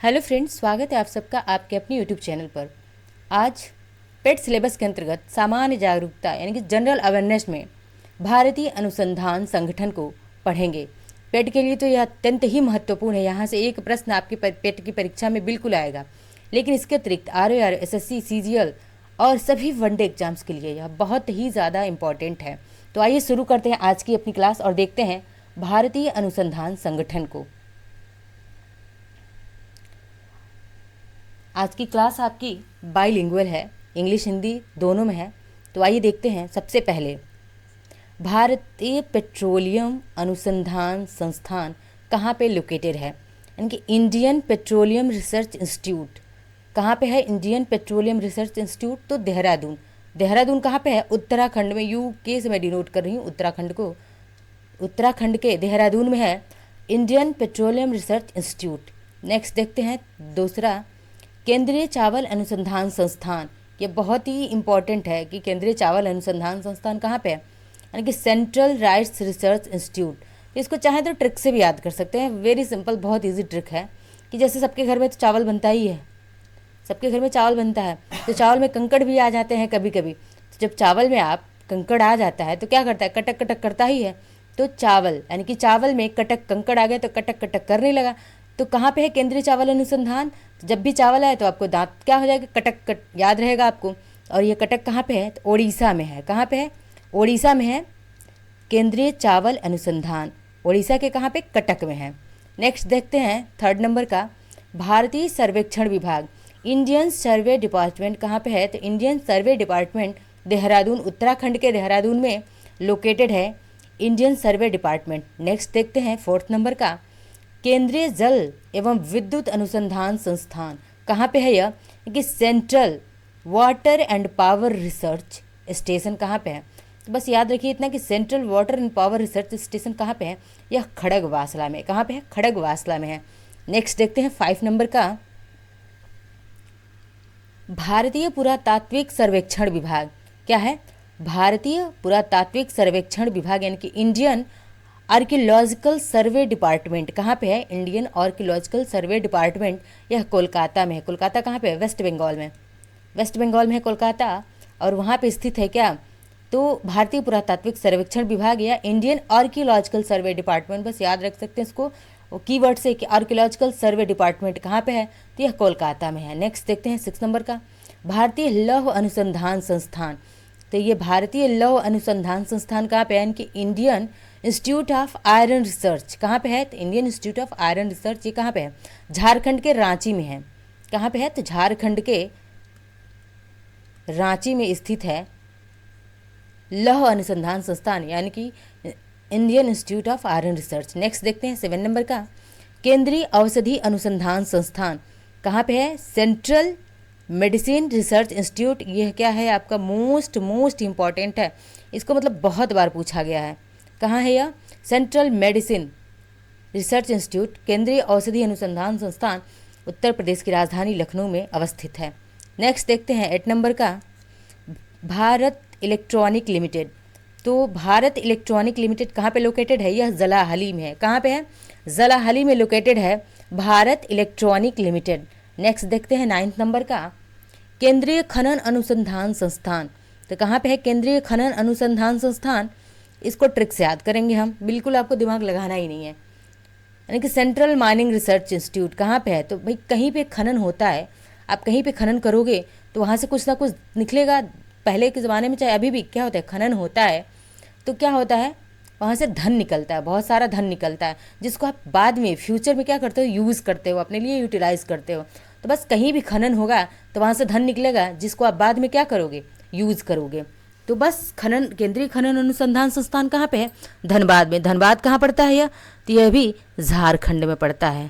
Hello friends, स्वागत है आप सबका आपके अपने यूट्यूब चैनल पर। आज पेट सिलेबस के अंतर्गत सामान्य जागरूकता यानी कि जनरल अवेयरनेस में भारतीय अनुसंधान संगठन को पढ़ेंगे। पेट के लिए तो यह अत्यंत ही महत्वपूर्ण है। यहाँ से एक प्रश्न आपके पेट की परीक्षा में बिल्कुल आएगा। लेकिन इसके अतिरिक्त RAR, SSC, CGL और सभी वनडे एग्जाम्स के लिए यह बहुत ही ज़्यादा इम्पॉर्टेंट है। तो आइए शुरू करते हैं आज की अपनी क्लास और देखते हैं भारतीय अनुसंधान संगठन को। आज की क्लास आपकी बाइलिंगुअल है, इंग्लिश हिंदी दोनों में है। तो आइए देखते हैं। सबसे पहले भारतीय पेट्रोलियम अनुसंधान संस्थान कहाँ पे लोकेटेड है, यानी कि इंडियन पेट्रोलियम रिसर्च इंस्टीट्यूट कहाँ पे है? इंडियन पेट्रोलियम रिसर्च इंस्टीट्यूट तो देहरादून। देहरादून कहाँ पे है? उत्तराखंड में। UK से मैं डिनोट कर रही हूँ उत्तराखंड को। उत्तराखंड के देहरादून में है Indian petroleum research institute. Next देखते हैं दूसरा, केंद्रीय चावल अनुसंधान संस्थान। ये बहुत ही इम्पॉर्टेंट है कि केंद्रीय चावल अनुसंधान संस्थान कहाँ पे है, यानी कि सेंट्रल राइस रिसर्च इंस्टीट्यूट। इसको चाहे तो ट्रिक से भी याद कर सकते हैं। वेरी सिंपल, बहुत इजी ट्रिक है कि जैसे सबके घर में तो चावल बनता ही है, सबके घर में चावल बनता है, तो चावल में कंकड़ भी आ जाते हैं कभी कभी। तो जब चावल में आप कंकड़ आ जाता है तो क्या करता है? कटक कटक करता ही है। तो चावल यानी कि चावल में कटक कंकड़ आ गए तो कटक कटक करने लगा। तो कहाँ पे है केंद्रीय चावल अनुसंधान? तो जब भी चावल आए तो आपको दांत क्या हो जाएगा? कटक कट याद रहेगा आपको। और ये कटक कहाँ पे है? तो ओडिशा में है। कहाँ पे है? ओडिशा में है केंद्रीय चावल अनुसंधान। ओडिशा के कहाँ पे? कटक में है। नेक्स्ट देखते हैं थर्ड नंबर का, भारतीय सर्वेक्षण विभाग। इंडियन सर्वे डिपार्टमेंट कहाँ पे है? तो इंडियन सर्वे डिपार्टमेंट देहरादून, उत्तराखंड के देहरादून में लोकेटेड है इंडियन सर्वे डिपार्टमेंट। नेक्स्ट देखते हैं फोर्थ नंबर का, केंद्रीय जल एवं विद्युत अनुसंधान संस्थान कहाँ पे है? यह कि central water and power research station कहाँ पे है? तो बस याद रखिए इतना कि central water and power research station कहाँ पे है? यह खड़गवासला में। कहाँ पे है? खड़गवासला में है। नेक्स्ट देखते हैं 5 नंबर का, भारतीय पुरातात्विक सर्वेक्षण विभाग। क्या है? भारतीय पुरातात्विक सर्वेक्षण विभाग यानी कि इंडियन आर्कियोलॉजिकल सर्वे डिपार्टमेंट कहाँ पे है? इंडियन आर्कियोलॉजिकल सर्वे डिपार्टमेंट। यह कोलकाता में है। कोलकाता कहाँ पे है? वेस्ट बंगाल में। वेस्ट बंगाल में है कोलकाता, और वहाँ पे स्थित है क्या? तो भारतीय पुरातात्विक सर्वेक्षण विभाग या इंडियन आर्कियोलॉजिकल सर्वे डिपार्टमेंट। बस याद रख सकते हैं इसको कीवर्ड से कि आर्कियोलॉजिकल सर्वे डिपार्टमेंट कहाँ पे है? तो यह कोलकाता में है। नेक्स्ट देखते हैं 6 नंबर का, भारतीय लौह अनुसंधान संस्थान। तो ये भारतीय लौह अनुसंधान संस्थान कहाँ पे है? यानी कि Indian institute of iron research कहाँ पे है? तो Indian institute of iron research ये कहाँ पे है? झारखंड के रांची में है। कहाँ पे है? तो झारखंड के रांची में स्थित है लौह अनुसंधान संस्थान यानी कि Indian institute of iron research. Next देखते हैं 7 नंबर का, केंद्रीय औषधि अनुसंधान संस्थान कहाँ पे है? Central medicine research institute. यह क्या है? आपका मोस्ट इम्पॉर्टेंट है। इसको मतलब बहुत बार पूछा गया है। कहाँ है यह? सेंट्रल मेडिसिन रिसर्च इंस्टीट्यूट, केंद्रीय औषधि अनुसंधान संस्थान, उत्तर प्रदेश की राजधानी लखनऊ में अवस्थित है। नेक्स्ट देखते हैं 8 नंबर का, भारत इलेक्ट्रॉनिक लिमिटेड। तो भारत इलेक्ट्रॉनिक लिमिटेड कहाँ पे लोकेटेड है? यह जलाहली में है। कहाँ पे है? जलाहली में लोकेटेड है भारत इलेक्ट्रॉनिक लिमिटेड। नेक्स्ट देखते हैं 9 नंबर का, केंद्रीय खनन अनुसंधान संस्थान। तो कहाँ पे है केंद्रीय खनन अनुसंधान संस्थान? इसको ट्रिक से याद करेंगे हम, बिल्कुल आपको दिमाग लगाना ही नहीं है। यानी कि सेंट्रल माइनिंग रिसर्च इंस्टीट्यूट कहाँ पे है? तो भाई कहीं पे खनन होता है, आप कहीं पे खनन करोगे तो वहाँ से कुछ ना कुछ निकलेगा। पहले के ज़माने में चाहे अभी भी क्या होता है, खनन होता है तो क्या होता है, वहाँ से धन निकलता है, बहुत सारा धन निकलता है, जिसको आप बाद में फ्यूचर में क्या करते हो? यूज़ करते हो, अपने लिए यूटिलाइज़ करते हो। तो बस कहीं भी खनन होगा तो वहाँ से धन निकलेगा, जिसको आप बाद में क्या करोगे? यूज़ करोगे। तो बस खनन, केंद्रीय खनन अनुसंधान संस्थान कहाँ पे है? धनबाद में। धनबाद कहाँ पड़ता है यह? तो यह भी झारखंड में पड़ता है,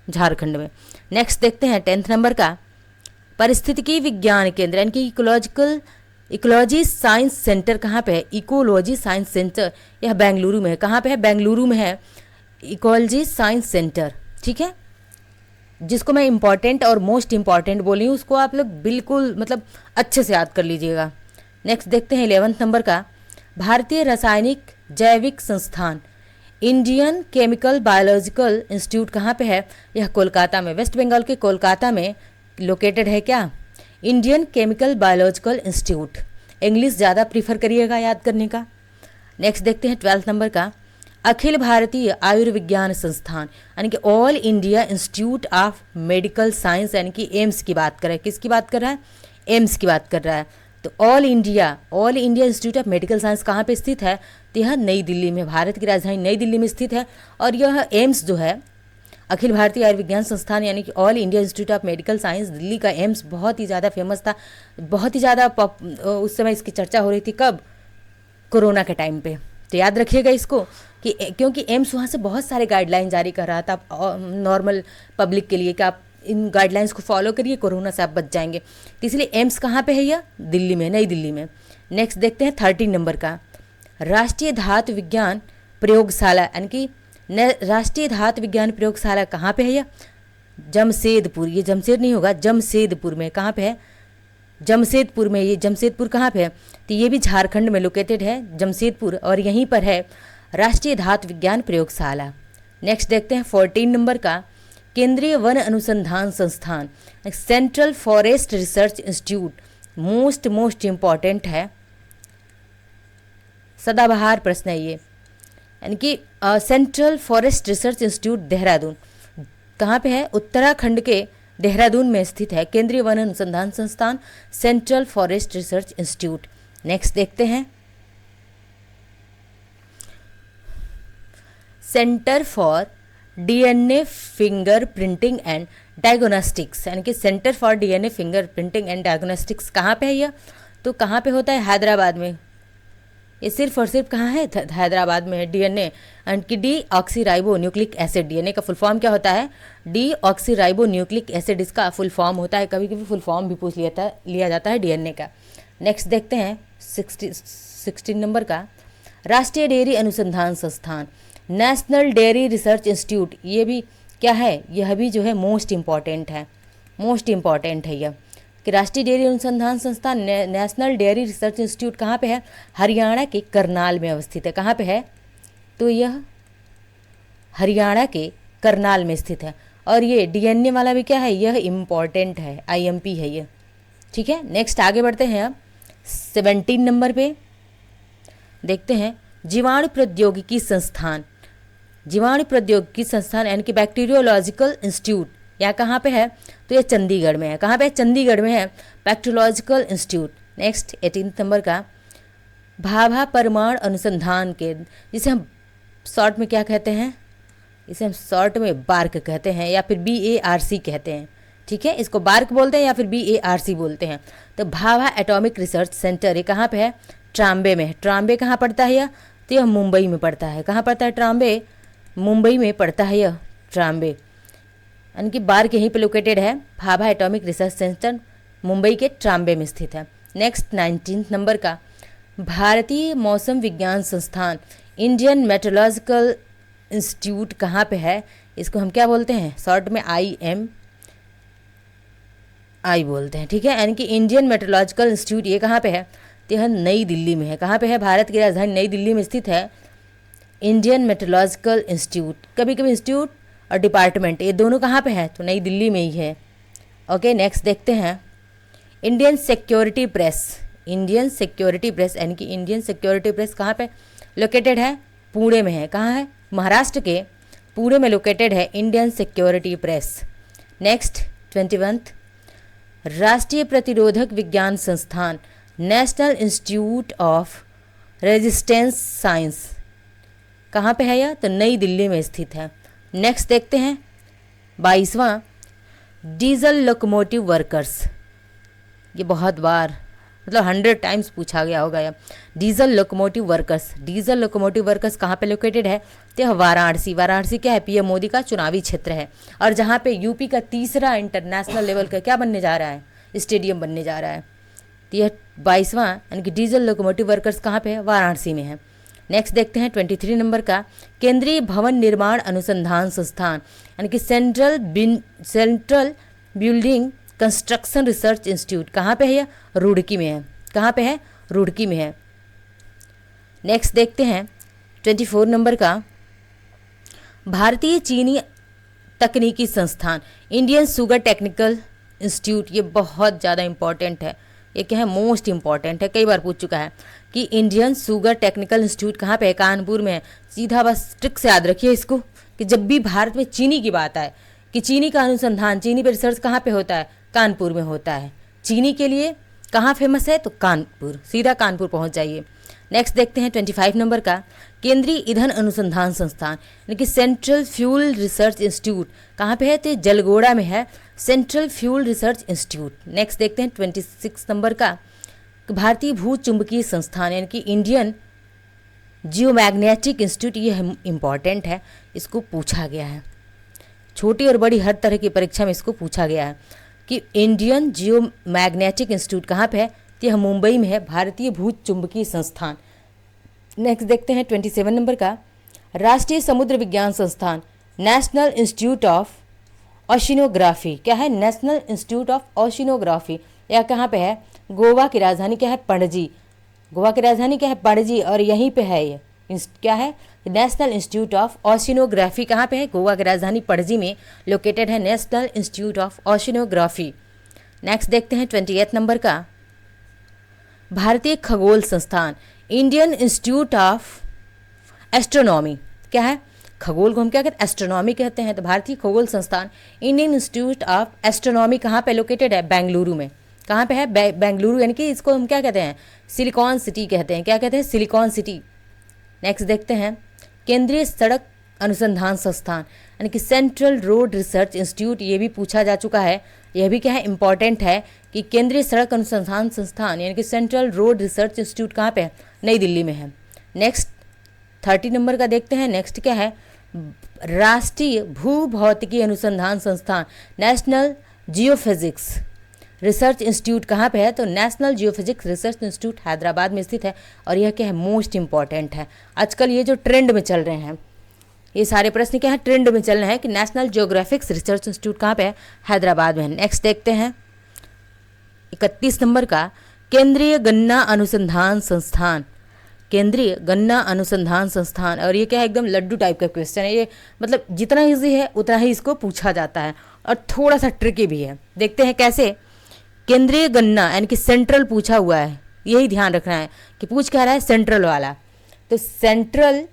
झारखंड में। नेक्स्ट देखते हैं 10 नंबर का, पारिस्थितिकी विज्ञान केंद्र यानी कि इकोलॉजी साइंस सेंटर कहाँ पे है? इकोलॉजी साइंस सेंटर, यह बेंगलुरु में है। कहाँ पे है? बेंगलुरु में है इकोलॉजी साइंस सेंटर। ठीक है, जिसको मैं इम्पॉर्टेंट और मोस्ट इम्पॉर्टेंट बोली हूँ उसको आप लोग बिल्कुल मतलब अच्छे से याद कर लीजिएगा। नेक्स्ट देखते हैं 11 नंबर का, भारतीय रासायनिक जैविक संस्थान इंडियन केमिकल बायोलॉजिकल इंस्टीट्यूट कहाँ पे है? यह कोलकाता में, वेस्ट बंगाल के कोलकाता में लोकेटेड है क्या? Indian chemical biological institute. English ज़्यादा प्रीफर करिएगा याद करने का। नेक्स्ट देखते हैं 12th नंबर का, अखिल भारतीय आयुर्विज्ञान संस्थान यानी कि all India institute of medical science यानी कि एम्स की बात कर रहा है। किसकी बात कर रहा है? एम्स की बात कर रहा है। तो all India institute of medical science कहाँ पे स्थित है? तो यह नई दिल्ली में, भारत की राजधानी नई दिल्ली में स्थित है। और यह एम्स जो है, अखिल भारतीय आयुर्विज्ञान संस्थान यानी कि all India institute of medical science, Delhi का एम्स बहुत ही ज़्यादा फेमस था, बहुत ही ज़्यादा उस समय इसकी चर्चा हो रही थी। कब? कोरोना के टाइम पे। तो याद रखिएगा इसको कि क्योंकि एम्स वहाँ से बहुत सारे गाइडलाइन जारी कर रहा था नॉर्मल पब्लिक के लिए कि आप इन गाइडलाइंस को फॉलो करिए, कोरोना से आप बच जाएंगे। तो इसलिए एम्स कहाँ पे है? यह दिल्ली में, नई दिल्ली में। नेक्स्ट देखते हैं 13 नंबर का, राष्ट्रीय धातु विज्ञान प्रयोगशाला यानी कि राष्ट्रीय धातु विज्ञान प्रयोगशाला कहाँ पे है? यह जमशेदपुर, ये जमशेद नहीं होगा, जमशेदपुर में। कहाँ पे है? जमशेदपुर में। ये जमशेदपुर कहाँ पे है? तो ये भी झारखंड में लोकेटेड है जमशेदपुर, और यहीं पर है राष्ट्रीय धातु विज्ञान प्रयोगशाला। नेक्स्ट देखते हैं 14 नंबर का, केंद्रीय वन अनुसंधान संस्थान central forest research institute. Most important है, सदाबहार प्रश्न है ये, यानी कि central forest research institute Dehradun कहाँ पे है? उत्तराखंड के देहरादून में स्थित है केंद्रीय वन अनुसंधान संस्थान central forest research institute. Next देखते हैं centre for DNA finger printing and diagnostics यानी कि centre for DNA finger printing and diagnostics कहाँ पे है यह? तो कहाँ पे होता है? हैदराबाद में। ये सिर्फ और सिर्फ कहाँ है? हैदराबाद में है। डीएनए यानी कि D oxy ribo nucleic acid. DNA का फुल फॉर्म क्या होता है? D oxy ribo nucleic acid इसका फुल फॉर्म होता है। कभी कभी फुल फॉर्म भी पूछ लिया जाता है डीएनए का। नेक्स्ट देखते हैं 16 नंबर का, राष्ट्रीय डेयरी अनुसंधान संस्थान नेशनल डेयरी रिसर्च इंस्टीट्यूट। ये भी क्या है? यह भी जो है मोस्ट इम्पॉर्टेंट है यह कि राष्ट्रीय डेयरी अनुसंधान संस्थान नेशनल डेयरी रिसर्च इंस्टीट्यूट कहाँ पे है? हरियाणा के करनाल में अवस्थित है। कहाँ पे है? तो यह हरियाणा के करनाल में स्थित है। और ये डीएनए वाला भी क्या है? यह इम्पॉर्टेंट है, आईएमपी है ये। ठीक है, नेक्स्ट आगे बढ़ते हैं। अब 17 नंबर पे देखते हैं जीवाणु प्रौद्योगिकी संस्थान यानी कि बैक्टीरियोलॉजिकल इंस्टीट्यूट। या कहाँ पे है? तो ये चंडीगढ़ में है। कहाँ पे? चंडीगढ़ में है बैक्टीरियोलॉजिकल इंस्टीट्यूट। नेक्स्ट 18 नंबर का, भाभा परमाणु अनुसंधान केंद्र, जिसे हम शॉर्ट में क्या कहते हैं? इसे हम शॉर्ट में बार्क कहते हैं या फिर BARC कहते हैं। ठीक है, इसको बार्क बोलते हैं या फिर BARC बोलते हैं। तो भाभा एटॉमिक रिसर्च सेंटर ये कहाँ पे है? ट्राम्बे में है। ट्राम्बे कहाँ पड़ता है यह? तो यह मुंबई में पड़ता है। कहाँ पड़ता है? ट्राम्बे, मुंबई में पड़ता है यह ट्राम्बे, यानी कि बार्क यहीं पे लोकेटेड है। Bhabha atomic research centre Mumbai के ट्राम्बे में स्थित है। नेक्स्ट 19 नंबर का, भारतीय मौसम विज्ञान संस्थान इंडियन मेट्रोलॉजिकल इंस्टीट्यूट कहाँ पे है? इसको हम क्या बोलते हैं? शॉर्ट में IMI बोलते हैं। ठीक है, यानी कि इंडियन मेट्रोलॉजिकल इंस्टीट्यूट ये कहाँ पे है? तो यह नई दिल्ली में है। कहाँ पे है? भारत की राजधानी नई दिल्ली में स्थित है इंडियन मेट्रोलॉजिकल इंस्टीट्यूट। कभी कभी इंस्टीट्यूट और डिपार्टमेंट ये दोनों कहाँ पे है? तो नई दिल्ली में ही है। ओके, नेक्स्ट देखते हैं इंडियन सिक्योरिटी प्रेस यानी कि इंडियन सिक्योरिटी प्रेस कहाँ पे लोकेटेड है? पुणे में है। कहाँ है? महाराष्ट्र के पुणे में लोकेटेड है इंडियन सिक्योरिटी प्रेस। नेक्स्ट 21, राष्ट्रीय प्रतिरोधक विज्ञान संस्थान national institute of resistance science कहाँ पे है यह? तो नई दिल्ली में स्थित है। नेक्स्ट देखते हैं 22वां, डीजल लोकोमोटिव वर्कर्स। ये बहुत बार मतलब 100 टाइम्स पूछा गया होगा यह। डीजल लोकोमोटिव वर्कर्स कहाँ पे लोकेटेड है? तो यह वाराणसी क्या है? PM मोदी का चुनावी क्षेत्र है, और जहाँ पे यूपी का तीसरा इंटरनेशनल लेवल का क्या बनने जा रहा है? स्टेडियम बनने जा रहा है। तो यह 22वां यानी कि डीजल लोकोमोटिव वर्कर्स कहाँ पे है? वाराणसी में है। नेक्स्ट देखते हैं 23 नंबर का, केंद्रीय भवन निर्माण अनुसंधान संस्थान यानी कि central building construction research institute कहाँ पे है? यह रुड़की में है। कहाँ पे है? रुड़की में है। नेक्स्ट देखते हैं 24 नंबर का, भारतीय चीनी तकनीकी संस्थान, इंडियन शुगर टेक्निकल इंस्टीट्यूट, ये बहुत ज़्यादा इंपॉर्टेंट है। ये क्या है, मोस्ट इंपॉर्टेंट है, कई बार पूछ चुका है कि इंडियन शुगर टेक्निकल इंस्टीट्यूट कहाँ पे है, कानपुर में है। सीधा बस ट्रिक से याद रखिए इसको कि जब भी भारत में चीनी की बात आए कि चीनी का अनुसंधान, चीनी पे रिसर्च कहाँ पे होता है, कानपुर में होता है। चीनी के लिए कहाँ फेमस है, तो कानपुर, सीधा कानपुर पहुँच जाइए। नेक्स्ट देखते हैं 25 नंबर का, केंद्रीय ईंधन अनुसंधान संस्थान यानी कि सेंट्रल फ्यूल रिसर्च इंस्टीट्यूट कहाँ पे है, तो जलगोड़ा में है, central fuel research institute. Next देखते हैं 26 नंबर का, भारतीय भू चुंबकीय संस्थान यानी कि इंडियन जियोमैग्नेटिक इंस्टीट्यूट, ये इम्पॉर्टेंट है, इसको पूछा गया है, छोटी और बड़ी हर तरह की परीक्षा में इसको पूछा गया है कि इंडियन जियोमैग्नेटिक इंस्टीट्यूट कहाँ पे है, तो यह मुंबई में है, भारतीय भू चुंबकीय संस्थान। नेक्स्ट देखते हैं 27 नंबर का, राष्ट्रीय समुद्र विज्ञान संस्थान, नेशनल इंस्टीट्यूट ऑफ ओशिनोग्राफी, क्या है, नेशनल इंस्टीट्यूट ऑफ ओशिनोग्राफी, यह कहाँ पे है, गोवा की राजधानी क्या है, पणजी, गोवा की राजधानी क्या है, पणजी, और यहीं पे है ये क्या है, नेशनल इंस्टीट्यूट ऑफ ओशिनोग्राफी कहाँ पे है, गोवा की राजधानी पणजी में लोकेटेड है national institute of oceanography. Next देखते हैं 28 नंबर का, भारतीय खगोल संस्थान, इंडियन इंस्टीट्यूट ऑफ एस्ट्रोनॉमी, क्या है, खगोल को हम क्या कहते हैं, एस्ट्रोनॉमी कहते हैं, तो भारतीय खगोल संस्थान इंडियन इंस्टीट्यूट ऑफ एस्ट्रोनॉमी कहाँ पे लोकेटेड है, बेंगलुरु में, कहाँ पे है, बेंगलुरु, यानी कि इसको हम क्या कहते हैं, सिलिकॉन सिटी कहते हैं, क्या कहते हैं, सिलिकॉन सिटी। नेक्स्ट देखते हैं केंद्रीय सड़क अनुसंधान संस्थान यानी कि सेंट्रल रोड रिसर्च इंस्टीट्यूट, ये भी पूछा जा चुका है, यह भी क्या है, इंपॉर्टेंट है कि केंद्रीय सड़क अनुसंधान संस्थान यानी कि सेंट्रल रोड रिसर्च इंस्टीट्यूट कहाँ पे है, नई दिल्ली में है। नेक्स्ट 30 नंबर का देखते हैं, नेक्स्ट क्या है, राष्ट्रीय भूभौतिकी अनुसंधान संस्थान, नेशनल जियोफिजिक्स रिसर्च इंस्टीट्यूट कहाँ पे है, तो national geophysics research institute Hyderabad में स्थित है, और यह क्या है, मोस्ट इंपॉर्टेंट है। आजकल ये जो ट्रेंड में चल रहे हैं, ये सारे प्रश्न क्या है, ट्रेंड में चल रहे हैं कि नेशनल जियोग्राफिक्स रिसर्च इंस्टीट्यूट कहाँ पे है, हैदराबाद में है। नेक्स्ट देखते हैं 31 नंबर का, केंद्रीय गन्ना अनुसंधान संस्थान, केंद्रीय गन्ना अनुसंधान संस्थान, और ये क्या है, एकदम लड्डू टाइप का क्वेश्चन है ये, मतलब जितना ईजी है उतना ही इसको पूछा जाता है, और थोड़ा सा ट्रिकी भी है। देखते हैं कैसे, केंद्रीय गन्ना यानी कि सेंट्रल पूछा हुआ है, यही ध्यान रखना है कि पूछ क्या रहा है, सेंट्रल वाला, तो central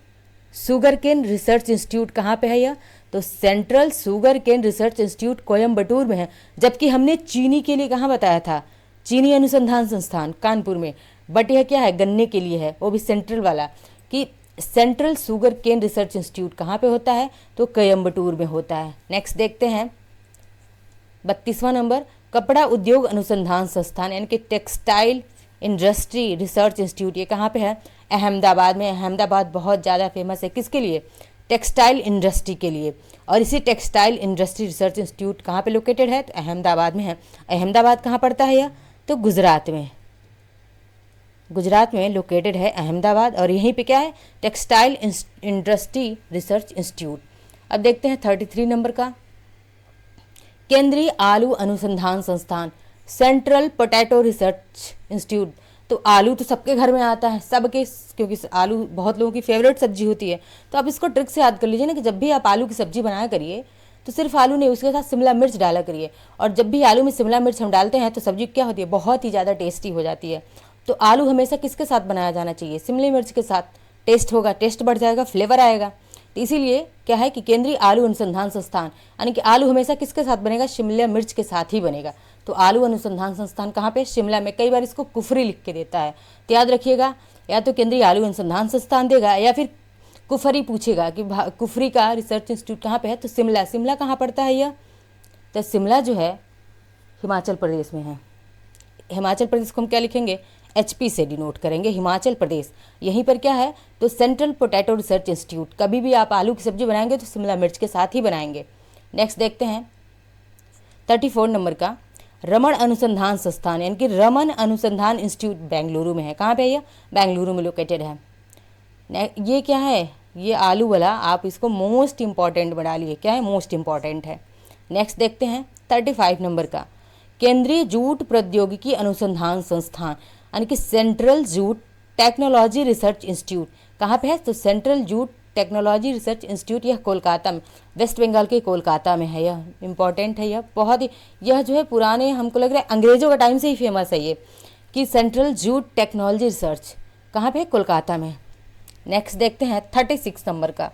sugar cane research institute कहाँ पे है यह, तो central sugar cane research institute Coimbatore में है, जबकि हमने चीनी के लिए कहाँ बताया था, चीनी अनुसंधान संस्थान कानपुर में, बट यह क्या है, गन्ने के लिए है, वो भी सेंट्रल वाला, कि central sugar cane research institute कहाँ पे होता है, तो कोयम्बटूर में होता है। नेक्स्ट देखते हैं 32वां नंबर, कपड़ा उद्योग अनुसंधान संस्थान यानी कि टेक्सटाइल इंडस्ट्री रिसर्च इंस्टीट्यूट, ये कहाँ पे है, अहमदाबाद में। अहमदाबाद बहुत ज़्यादा फेमस है किसके लिए, टेक्सटाइल इंडस्ट्री के लिए, और इसी टेक्सटाइल इंडस्ट्री रिसर्च इंस्टीट्यूट कहाँ पे लोकेटेड है, तो अहमदाबाद में है। अहमदाबाद कहाँ पड़ता है यह, तो गुजरात में, गुजरात में लोकेटेड है अहमदाबाद, और यहीं पे क्या है, टेक्सटाइल इंडस्ट्री रिसर्च इंस्टीट्यूट। अब देखते हैं 33 नंबर का, केंद्रीय आलू अनुसंधान संस्थान, सेंट्रल पोटैटो रिसर्च इंस्टीट्यूट, तो आलू तो सबके घर में आता है, सबके, क्योंकि आलू बहुत लोगों की फेवरेट सब्जी होती है, तो आप इसको ट्रिक से याद कर लीजिए ना कि जब भी आप आलू की सब्जी बनाया करिए तो सिर्फ आलू नहीं, उसके साथ शिमला मिर्च डाला करिए, और जब भी आलू में शिमला मिर्च हम डालते हैं तो सब्जी क्या होती है, बहुत ही ज़्यादा टेस्टी हो जाती है। तो आलू हमेशा किसके साथ बनाया जाना चाहिए, शिमला मिर्च के साथ, टेस्ट होगा, टेस्ट बढ़ जाएगा, फ्लेवर आएगा। तो इसीलिए क्या है कि केंद्रीय आलू अनुसंधान संस्थान यानी कि आलू हमेशा किसके साथ बनेगा, शिमला मिर्च के साथ ही बनेगा। तो आलू अनुसंधान संस्थान कहाँ पे, शिमला में। कई बार इसको कुफरी लिख के देता है, तो याद रखिएगा, या तो केंद्रीय आलू अनुसंधान संस्थान देगा या फिर कुफरी पूछेगा कि कुफरी का रिसर्च इंस्टीट्यूट कहाँ पे है, तो शिमला। शिमला कहाँ पड़ता है यह, तो शिमला जो है हिमाचल प्रदेश में है। हिमाचल प्रदेश को हम क्या लिखेंगे, HP से डिनोट करेंगे, हिमाचल प्रदेश। यहीं पर क्या है, तो सेंट्रल पोटैटो रिसर्च इंस्टीट्यूट। कभी भी आप आलू की सब्जी बनाएंगे तो शिमला मिर्च के साथ ही बनाएंगे। नेक्स्ट देखते हैं 34 नंबर का, रमन अनुसंधान संस्थान यानी कि रमन अनुसंधान इंस्टीट्यूट बेंगलुरु में है। कहाँ पे है यह, बेंगलुरु में लोकेटेड है। ये क्या है, ये आलू वाला, आप इसको मोस्ट इंपॉर्टेंट बना लिए, क्या है, मोस्ट इंपॉर्टेंट है। नेक्स्ट देखते हैं 35 नंबर का, केंद्रीय जूट प्रौद्योगिकी अनुसंधान संस्थान यानी कि central jute technology research institute. कहाँ पे है, तो central jute technology research institute, यह कोलकाता में, वेस्ट बंगाल के कोलकाता में है। यह इंपॉर्टेंट है, यह बहुत ही, यह जो है पुराने, हमको लग रहा है अंग्रेजों का टाइम से ही फेमस है ये, कि सेंट्रल जूट टेक्नोलॉजी रिसर्च कहाँ पे है? कोलकाता में। नेक्स्ट देखते हैं 36 नंबर का,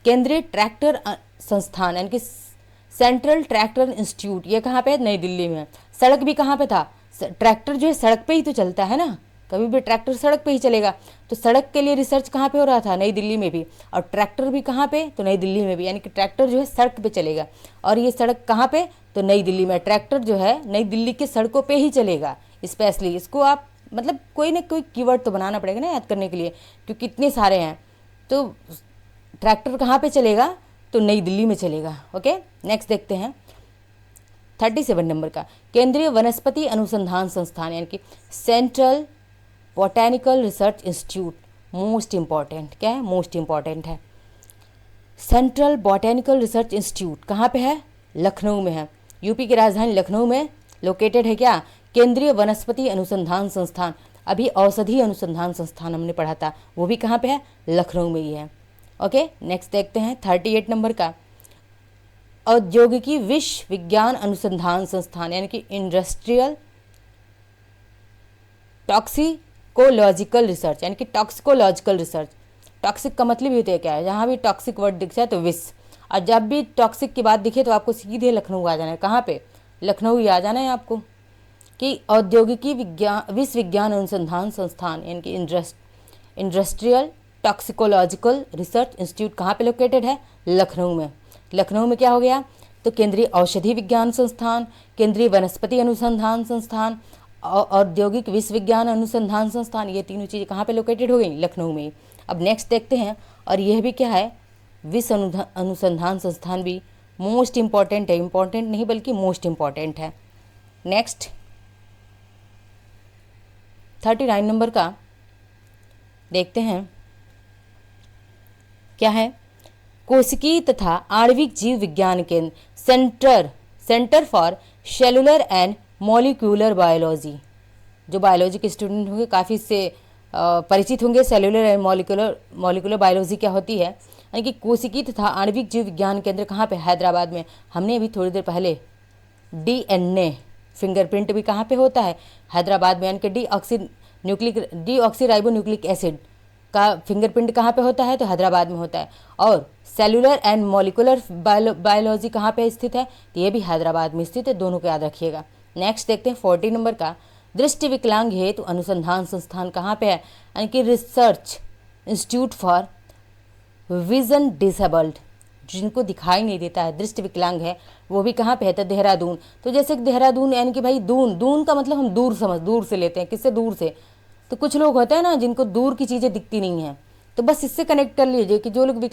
केंद्रीय ट्रैक्टर संस्थान यानी कि सेंट्रल ट्रैक्टर इंस्टीट्यूट, ये कहाँ पे है? नई दिल्ली में। सड़क भी कहाँ पे था? ट्रैक्टर जो है सड़क पे ही तो चलता है ना, कभी भी ट्रैक्टर सड़क पे ही चलेगा, तो सड़क के लिए रिसर्च कहाँ पे हो रहा था? नई दिल्ली में भी। और ट्रैक्टर भी कहाँ पे? तो नई दिल्ली में भी, यानी कि ट्रैक्टर जो है सड़क पे चलेगा, और ये सड़क कहाँ पे? तो नई दिल्ली में। ट्रैक्टर जो है नई दिल्ली के सड़कों पे ही चलेगा स्पेशली। इसको आप मतलब कोई ना कोई कीवर्ड तो बनाना पड़ेगा ना याद करने के लिए, क्योंकि इतने सारे हैं। तो ट्रैक्टर कहाँ पे चलेगा? तो नई दिल्ली में चलेगा। ओके, नेक्स्ट देखते हैं 37 नंबर का, केंद्रीय वनस्पति अनुसंधान संस्थान यानी कि central botanical research institute, most important. क्या है? मोस्ट इम्पॉर्टेंट है। सेंट्रल बोटैनिकल रिसर्च इंस्टीट्यूट कहाँ पे है? लखनऊ में है। यूपी की राजधानी लखनऊ में लोकेटेड है। क्या? केंद्रीय वनस्पति अनुसंधान संस्थान। अभी औषधि अनुसंधान संस्थान हमने पढ़ा था, वो भी कहाँ पे है? लखनऊ में ही है। ओके, नेक्स्ट देखते हैं 38 नंबर का, औद्योगिकी विश्वविज्ञान अनुसंधान संस्थान यानी कि इंडस्ट्रियल टॉक्सिकोलॉजिकल रिसर्च यानी कि टॉक्सिकोलॉजिकल रिसर्च। टॉक्सिक का मतलब ही होता है क्या है? जहाँ भी टॉक्सिक वर्ड दिख जाए तो विष, और जब भी टॉक्सिक की बात दिखे तो आपको सीधे लखनऊ आ जाना है। कहाँ पे? लखनऊ ही आ जाना है आपको, कि औद्योगिकी विज्ञान विश्वविज्ञान अनुसंधान संस्थान यानी कि इंडस्ट्रियल टॉक्सिकोलॉजिकल रिसर्च इंस्टीट्यूट कहाँ पे लोकेटेड है? लखनऊ में। लखनऊ में क्या हो गया? तो केंद्रीय औषधि विज्ञान संस्थान, केंद्रीय वनस्पति अनुसंधान संस्थान, औद्योगिक विश्वविज्ञान अनुसंधान संस्थान, ये तीनों चीज़ें कहाँ पे लोकेटेड हो गई? लखनऊ में। अब नेक्स्ट देखते हैं, और यह भी क्या है? विश्व अनुसंधान संस्थान भी मोस्ट इम्पॉर्टेंट है। इम्पॉर्टेंट नहीं बल्कि मोस्ट इम्पॉर्टेंट है। नेक्स्ट 39 नंबर का देखते हैं, क्या है? कोशिकी तथा आणविक जीव विज्ञान केंद्र, centre for cellular and molecular biology. जो बायोलॉजी के स्टूडेंट होंगे काफ़ी से परिचित होंगे। सेलुलर एंड मॉलिक्यूलर बायोलॉजी क्या होती है, यानी कि कोशिकी तथा आणविक जीव विज्ञान केंद्र कहाँ पे? हैदराबाद में। हमने अभी थोड़ी देर पहले DNA फिंगरप्रिंट भी कहाँ पे होता है? हैदराबाद में। यानी कि डीऑक्सी राइबोन्यूक्लिक एसिड का फिंगरप्रिंट कहाँ पे होता है? तो हैदराबाद में होता है। और सेलुलर एंड मॉलिक्यूलर बायोलॉजी कहाँ पे स्थित है? तो ये भी हैदराबाद में स्थित है। दोनों को याद रखिएगा। नेक्स्ट देखते हैं 40 नंबर का, दृष्टि विकलांग हेतु अनुसंधान संस्थान कहाँ पे है? यानी कि research institute for vision disabled, जिनको दिखाई नहीं देता है, दृष्टि विकलांग है, वो भी कहाँ पे है? तो देहरादून। तो जैसे कि देहरादून यानी कि भाई दून का मतलब हम दूर से लेते हैं। किससे? दूर से। तो कुछ लोग होते हैं ना जिनको दूर की चीज़ें दिखती नहीं हैं, तो बस इससे कनेक्ट कर लीजिए कि जो लोग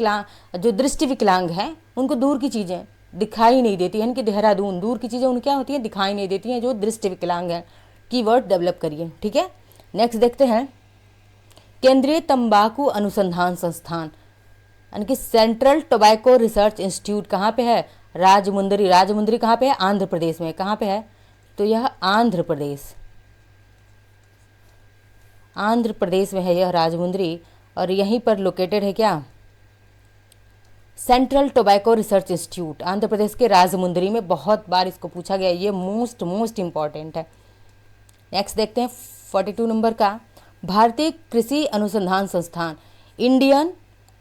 जो दृष्टि विकलांग हैं उनको दूर की चीज़ें दिखाई नहीं देती, यानी कि देहरादून, दूर की चीज़ें उनकी क्या होती हैं? दिखाई नहीं देती हैं, जो दृष्टि विकलांग हैं। कीवर्ड डेवलप करिए, ठीक है। नेक्स्ट देखते हैं, केंद्रीय तंबाकू अनुसंधान संस्थान यानी कि सेंट्रल टोबैको रिसर्च इंस्टीट्यूट कहाँ पे है? राजमुंदरी। राजमुंदरी कहाँ पे है? आंध्र प्रदेश में। कहाँ पे है? तो यह आंध्र प्रदेश में है यह राजमुंदरी, और यहीं पर लोकेटेड है क्या? Central Tobacco Research Institute, Andhra Pradesh के राजमुंदरी में। बहुत बार इसको पूछा गया, ये मोस्ट इम्पॉर्टेंट है। नेक्स्ट देखते हैं 42 नंबर का, भारतीय कृषि अनुसंधान संस्थान, इंडियन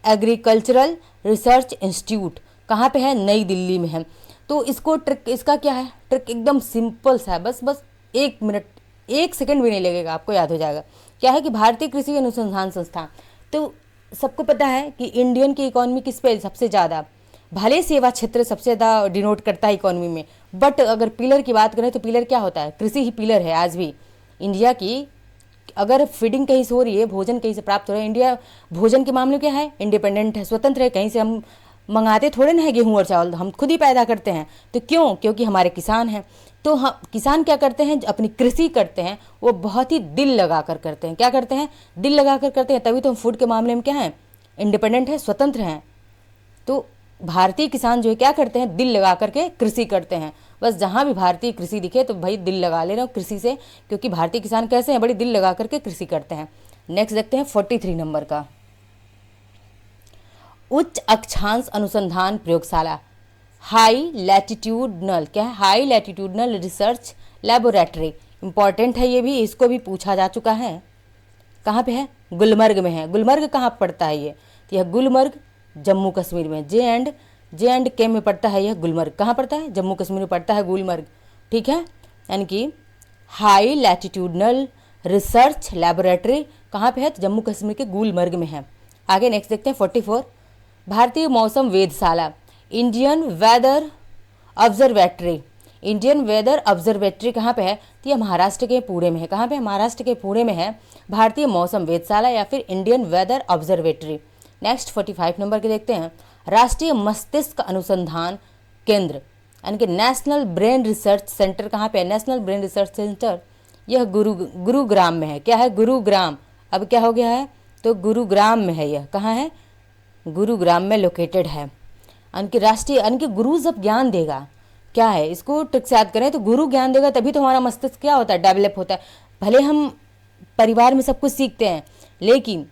एग्रीकल्चरल रिसर्च इंस्टीट्यूट कहाँ पे है? नई दिल्ली में है। तो इसको ट्रिक, इसका क्या है? ट्रिक एकदम सिंपल सा है, बस 1 मिनट 1 सेकंड भी नहीं लगेगा, आपको याद हो जाएगा। क्या है कि भारतीय कृषि अनुसंधान संस्थान, तो सबको पता है कि इंडियन की इकोनॉमी किस पे सबसे ज़्यादा, भले सेवा क्षेत्र सबसे ज़्यादा डिनोट करता है इकोनॉमी में, बट अगर पिलर की बात करें तो पिलर क्या होता है? कृषि ही पिलर है आज भी इंडिया की। अगर फीडिंग कहीं से हो रही है, भोजन कहीं से प्राप्त हो रहा है, इंडिया भोजन के मामले में क्या है? इंडिपेंडेंट है, स्वतंत्र है। कहीं से हम मंगाते थोड़े ना है गेहूँ और चावल, हम खुद ही पैदा करते हैं। तो क्यों? क्योंकि हमारे किसान हैं। तो हम किसान क्या करते हैं? अपनी कृषि करते हैं, वो बहुत ही दिल लगा कर करते हैं। क्या करते हैं? दिल लगा कर करते हैं, तभी तो हम फूड के मामले में क्या हैं? इंडिपेंडेंट है, स्वतंत्र हैं। तो भारतीय किसान जो है क्या करते हैं? दिल लगा करके कृषि करते हैं। बस जहाँ भी भारतीय कृषि दिखे तो भाई दिल लगा ले रहे हो कृषि से, क्योंकि भारतीय किसान कैसे हैं? बड़ी दिल लगा करके कृषि करते हैं। नेक्स्ट देखते हैं 43 नंबर का, उच्च अक्षांश अनुसंधान प्रयोगशाला, हाई लैटिट्यूडनल, क्या है, high latitudinal research laboratory. Important है ये भी, इसको भी पूछा जा चुका है। कहाँ पे है? गुलमर्ग में है। गुलमर्ग कहाँ पड़ता है ये? तो यह गुलमर्ग जम्मू कश्मीर में, जे एंड के में पड़ता है। यह गुलमर्ग कहाँ पड़ता है? जम्मू कश्मीर में पड़ता है गुलमर्ग। ठीक है, यानी कि हाई लैटिट्यूडनल रिसर्च लेबोरेटरी कहाँ पे है? तो जम्मू कश्मीर के गुलमर्ग में है। आगे नेक्स्ट देखते हैं 44, भारतीय मौसम वेधशाला, Indian weather observatory. Indian weather observatory कहाँ पे है? तो यह महाराष्ट्र के पुणे में है। कहाँ पे है? महाराष्ट्र के पुणे में है भारतीय मौसम वेधशाला या फिर Indian weather observatory. Next 45 number के देखते हैं, राष्ट्रीय मस्तिष्क अनुसंधान केंद्र यानी कि नेशनल ब्रेन रिसर्च सेंटर कहाँ पे है? नेशनल ब्रेन रिसर्च सेंटर यह गुरुग्राम में है। क्या है? गुरुग्राम। अब क्या हो गया है? तो गुरुग्राम में है। यह कहाँ है? गुरुग्राम में लोकेटेड है। यानी कि राष्ट्रीय, यानी कि गुरु जब ज्ञान देगा, क्या है, इसको ट्रिक से याद करें तो गुरु ज्ञान देगा तभी तो हमारा मस्तिष्क क्या होता है? डेवलप होता है। भले हम परिवार में सब कुछ सीखते हैं, लेकिन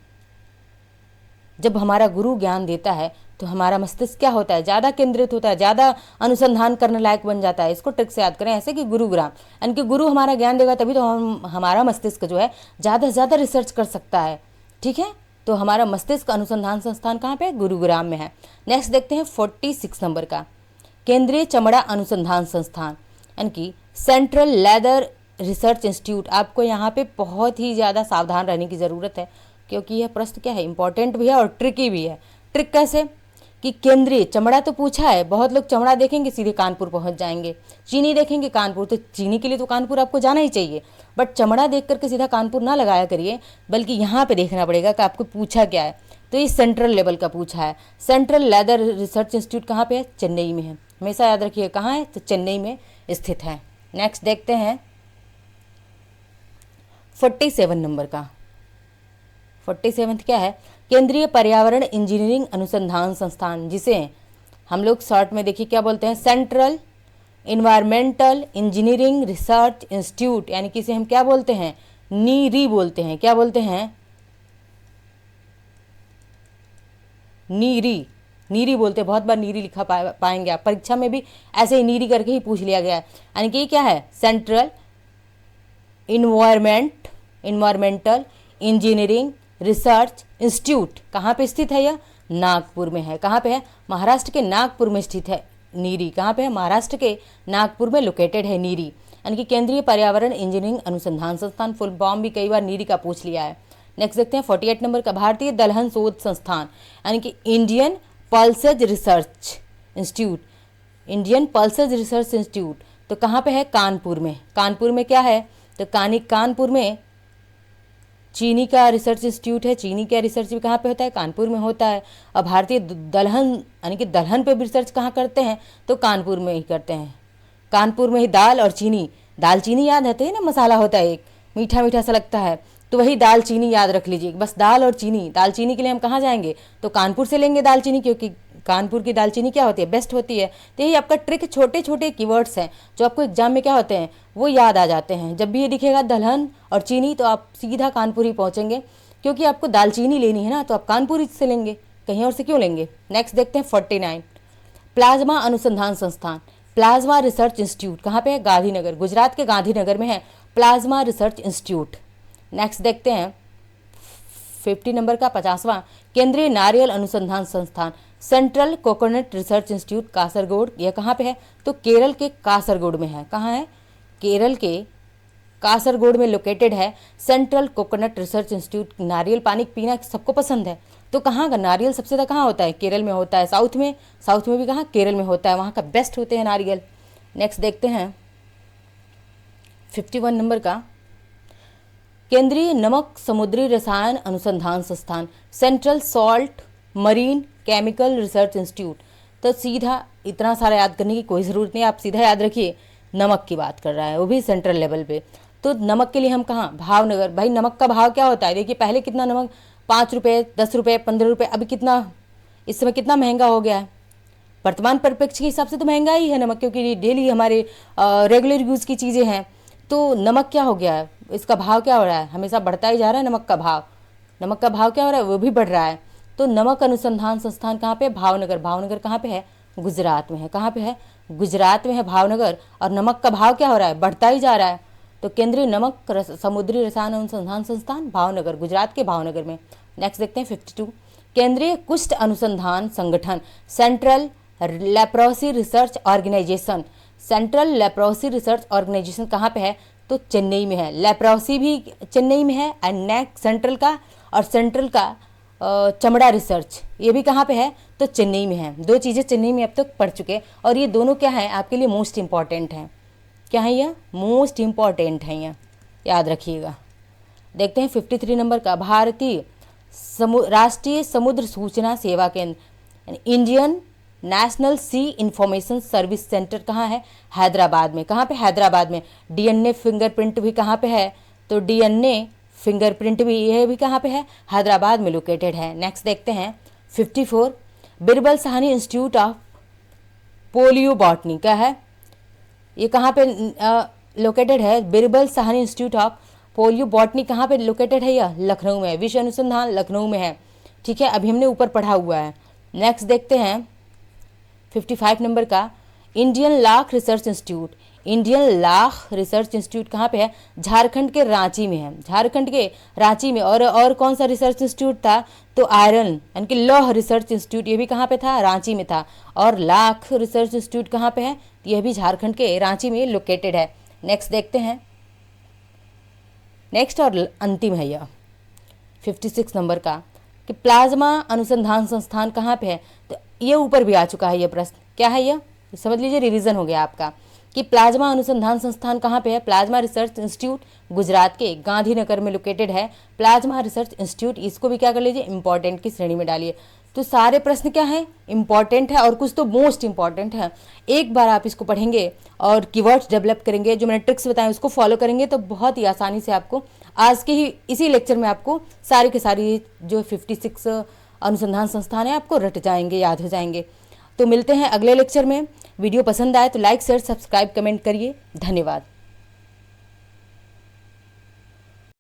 जब हमारा गुरु ज्ञान देता है तो हमारा मस्तिष्क क्या होता है? ज़्यादा केंद्रित होता है, ज़्यादा अनुसंधान करने लायक बन जाता है। इसको ट्रिक से याद करें ऐसे कि गुरुग्राम, यानी कि गुरु हमारा ज्ञान देगा तभी तो हमारा मस्तिष्क जो है ज़्यादा से ज़्यादा रिसर्च कर सकता है। ठीक है, तो हमारा मस्तिष्क अनुसंधान संस्थान कहाँ पे? गुरुग्राम में है। नेक्स्ट देखते हैं 46 नंबर का, केंद्रीय चमड़ा अनुसंधान संस्थान यानी कि सेंट्रल लेदर रिसर्च इंस्टीट्यूट। आपको यहाँ पे बहुत ही ज़्यादा सावधान रहने की ज़रूरत है, क्योंकि यह प्रश्न क्या है, इंपॉर्टेंट भी है और ट्रिकी भी है। ट्रिक कैसे कि केंद्रीय चमड़ा तो पूछा है, बहुत लोग चमड़ा देखेंगे सीधे कानपुर पहुंच जाएंगे, चीनी देखेंगे कानपुर, तो चीनी के लिए तो कानपुर आपको जाना ही चाहिए, बट चमड़ा देख करके सीधा कानपुर ना लगाया करिए, बल्कि यहाँ पे देखना पड़ेगा कि आपको पूछा क्या है। तो ये सेंट्रल लेवल का पूछा है। सेंट्रल लेदर रिसर्च इंस्टीट्यूट कहाँ पे है? चेन्नई में है। हमेशा याद रखिए कहाँ है? तो चेन्नई में स्थित है। नेक्स्ट देखते हैं 47 नंबर का। 47 क्या है? केंद्रीय पर्यावरण इंजीनियरिंग अनुसंधान संस्थान, जिसे हम लोग शॉर्ट में देखिए क्या बोलते हैं? Central environmental engineering research institute, यानी कि इसे हम क्या बोलते हैं? नीरी बोलते हैं। क्या बोलते हैं? नीरी, नीरी बोलते हैं। बहुत बार नीरी लिखा पाएंगे आप, परीक्षा में भी ऐसे ही नीरी करके ही पूछ लिया गया है। यानी कि क्या है? Central environmental engineering research institute. कहाँ पे स्थित है? यह नागपुर में है। कहाँ पे है? महाराष्ट्र के नागपुर में स्थित है नीरी। कहाँ पे है? महाराष्ट्र के नागपुर में लोकेटेड है नीरी। यानी कि केंद्रीय पर्यावरण इंजीनियरिंग अनुसंधान संस्थान, फुल फॉर्म भी कई बार नीरी का पूछ लिया है। नेक्स्ट देखते हैं 48 नंबर का, भारतीय दलहन शोध संस्थान यानी कि Indian pulses research institute. Indian pulses research institute तो कहाँ पे है? कानपुर में। कानपुर में क्या है? तो कानपुर में चीनी का रिसर्च इंस्टीट्यूट है। चीनी का रिसर्च भी कहाँ पे होता है? कानपुर में होता है। और भारतीय दलहन यानी कि दलहन पे रिसर्च कहाँ करते हैं? तो कानपुर में ही करते हैं। कानपुर में ही दाल और चीनी, दालचीनी याद आते है ना, मसाला होता है एक, मीठा मीठा सा लगता है, तो वही दालचीनी याद रख लीजिए। बस दाल और चीनी, दालचीनी के लिए हम कहाँ जाएंगे? तो कानपुर से लेंगे दालचीनी, क्योंकि कानपुर की दालचीनी क्या होती है? बेस्ट होती है। तो यही आपका ट्रिक, छोटे छोटे कीवर्ड्स हैं जो आपको एग्जाम में क्या होते हैं? वो याद आ जाते हैं। जब भी ये दिखेगा दलहन और चीनी तो आप सीधा कानपुर ही पहुँचेंगे, क्योंकि आपको दालचीनी लेनी है ना, तो आप कानपुर ही से लेंगे, कहीं और से क्यों लेंगे। नेक्स्ट देखते हैं 49, प्लाज्मा अनुसंधान संस्थान, प्लाज्मा रिसर्च इंस्टीट्यूट कहाँ पे है? गांधीनगर, गुजरात के गांधीनगर में है प्लाज्मा रिसर्च इंस्टीट्यूट। नेक्स्ट देखते हैं 50 नंबर का 50वां, केंद्रीय नारियल अनुसंधान संस्थान, central coconut research institute Kasaragod. यह कहाँ पे है? तो केरल के कासरगोड में है। कहाँ है? केरल के कासरगोड में लोकेटेड है सेंट्रल कोकोनट रिसर्च इंस्टीट्यूट। नारियल पानी पीना सबको पसंद है, तो कहाँ का नारियल सबसे ज़्यादा कहाँ होता है? केरल में होता है। साउथ में भी कहाँ? केरल में होता है, वहाँ का बेस्ट होते हैं नारियल। नेक्स्ट देखते हैं 51 नंबर का, केंद्रीय नमक समुद्री रसायन अनुसंधान संस्थान, central salt marine chemical research institute. तो सीधा इतना सारा याद करने की कोई ज़रूरत नहीं, आप सीधा याद रखिए नमक की बात कर रहा है, वो भी सेंट्रल लेवल पे। तो नमक के लिए हम कहाँ? भावनगर। भाई नमक का भाव क्या होता है? देखिए पहले कितना नमक, 5 रुपये, 10 रुपये, 15 रुपये, अभी कितना, इस समय कितना महंगा हो गया है। वर्तमान परिप्रेक्ष्य के हिसाब से तो महंगा ही है नमक, क्योंकि डेली हमारे रेगुलर यूज़ की चीज़ें हैं। तो नमक क्या हो गया है? इसका भाव क्या हो रहा है? हमेशा बढ़ता ही जा रहा है नमक का भाव। नमक का भाव क्या हो रहा है? वो भी बढ़ रहा है। तो नमक अनुसंधान संस्थान कहाँ पे? भावनगर। भावनगर कहाँ पे है? गुजरात में है। कहाँ पे है? गुजरात में है भावनगर। और नमक का भाव क्या हो रहा है? बढ़ता ही जा रहा है। तो केंद्रीय नमक समुद्री रसायन अनुसंधान संस्थान भावनगर, गुजरात के भावनगर में। नेक्स्ट देखते हैं 52। केंद्रीय कुष्ठ अनुसंधान संगठन, central leprosy research organisation, central leprosy research organisation कहाँ पे है? तो चेन्नई में है। लेप्रोसी भी चेन्नई में है। एंड नेक्स्ट सेंट्रल का, और सेंट्रल का चमड़ा रिसर्च ये भी कहाँ पे है? तो चेन्नई में है। दो चीज़ें चेन्नई में अब तक पढ़ चुके हैं, और ये दोनों क्या है आपके लिए? मोस्ट इंपॉर्टेंट हैं। क्या है ये? मोस्ट इंपॉर्टेंट है, ये याद रखिएगा। देखते हैं 53 नंबर का, भारतीय राष्ट्रीय समुद्र सूचना सेवा केंद्र, इंडियन नेशनल सी इंफॉर्मेशन सर्विस सेंटर कहाँ है? हैदराबाद में। कहाँ पे? हैदराबाद में। डीएनए फिंगरप्रिंट भी कहाँ पे है? तो डीएनए फिंगरप्रिंट भी, ये भी कहाँ पे है? हैदराबाद में लोकेटेड है। नेक्स्ट देखते हैं 54। Birbal Sahni institute of polio botany क्या है? ये कहाँ पे लोकेटेड है? Birbal Sahni institute of polio botany कहाँ पे लोकेटेड है? यह लखनऊ में है। विश्व अनुसंधान लखनऊ में है। ठीक है, अभी हमने ऊपर पढ़ा हुआ है। नेक्स्ट देखते हैं 55 नंबर का, Indian lakh research institute, Indian lakh research institute कहाँ पे है? झारखंड के रांची में है। झारखंड के रांची में। और कौन सा रिसर्च इंस्टीट्यूट था? तो आयरन यानी कि लौह रिसर्च इंस्टीट्यूट, ये भी कहाँ पे था? रांची में था। और लाख रिसर्च इंस्टीट्यूट कहाँ पे है? यह भी झारखंड के रांची में लोकेटेड है। नेक्स्ट देखते हैं, नेक्स्ट और अंतिम है यह 56 नंबर का, कि प्लाज्मा अनुसंधान संस्थान कहाँ पे है? तो ये ऊपर भी आ चुका है ये प्रश्न। क्या है यह? समझ लीजिए, रिवीजन हो गया आपका कि प्लाज्मा अनुसंधान संस्थान कहाँ पे है? प्लाज्मा रिसर्च इंस्टीट्यूट गुजरात के गांधीनगर में लोकेटेड है। प्लाज्मा रिसर्च इंस्टीट्यूट, इसको भी क्या कर लीजिए? इंपॉर्टेंट की श्रेणी में डालिए। तो सारे प्रश्न क्या हैं? इंपॉर्टेंट है, और कुछ तो मोस्ट इंपॉर्टेंट है। एक बार आप इसको पढ़ेंगे और कीवर्ड्स डेवलप करेंगे, जो मैंने ट्रिक्स बताए उसको फॉलो करेंगे, तो बहुत ही आसानी से आपको आज के ही इसी लेक्चर में आपको सारी के सारी जो 56 अनुसंधान संस्थान है आपको रट जाएंगे, याद हो जाएंगे। तो मिलते हैं अगले लेक्चर में। वीडियो पसंद आए तो लाइक शेयर सब्सक्राइब कमेंट करिए। धन्यवाद।